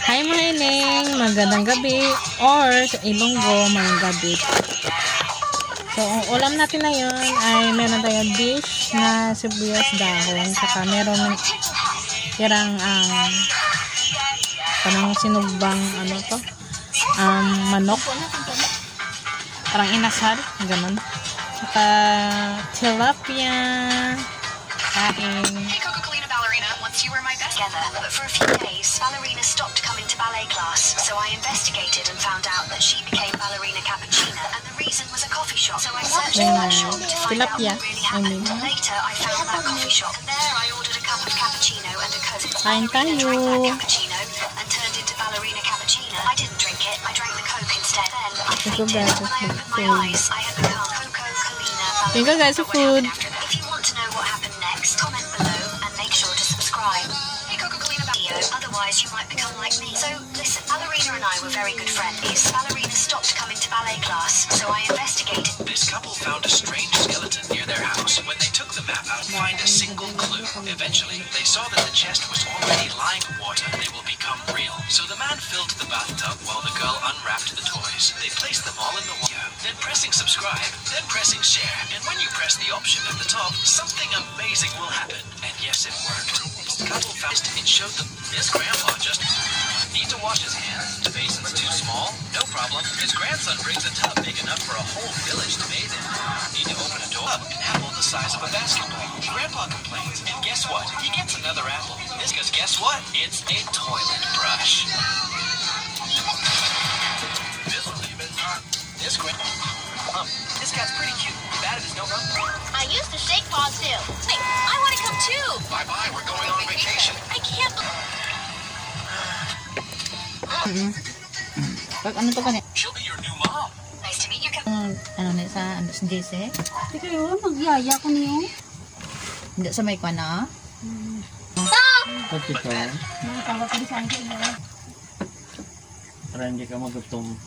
Hi mga ining, magandang gabi or sa Ilonggo, magandang gabi. So, ang ulam natin na yun ay meron tayong dish na sibuyas dahon, saka meron tirang parang sinugbang manok, parang inasal, ganun. Saka tilapia, kain. You were my best together, but for a few days, Ballerina stopped coming to ballet class, so I investigated and found out that she became Ballerina Cappuccina, and the reason was a coffee shop. So I searched in that shop to find out what really happened. Later, I found that coffee shop, and there I ordered a cup of cappuccino and a Coke. Ballerina drank that cappuccino and turned into Ballerina Cappuccina. I didn't drink it, I drank the Coke instead. Then I fainted. When I opened my eyes, I had become Coco-Colina Ballerina. Thank you guys for food. If you want to know what happened next, comment below and make sure to subscribe. Hey Coca-Cola video, otherwise you might become like me. So listen, Ballerina and I were very good friends. Ballerina stopped coming to ballet class, so I investigated. This couple found a strange skeleton near their house. When they took the map out to find a single clue, eventually they saw that the chest was already lined with water. They will become real. So the man filled the bathtub while the girl unwrapped the toys. They placed them all in the water, then pressing subscribe, then pressing share. And when you press the option at the top, something amazing will happen. And yes, it worked. The couple found it showed them this grandpa just need to wash his hands. The basin's too small? No problem. His grandson brings a tub big enough for a whole village to bathe in. Need to open a door, an apple the size of a basketball. Grandpa complains, and guess what? He gets another apple. This because guess what? It's a toilet brush. This guy's pretty cute. Bad as no rump. I used to shake paws too. Hey, I want to come too. Bye-bye, we're going on vacation. I can't Pag ano to kanina? She'll be your new mom. Nice to meet you. Ano na sa JC? Hindi kayo, magyaya ko niyo. Hindi sa may kana? Nakakapag sa akin. Para hindi ka magutong.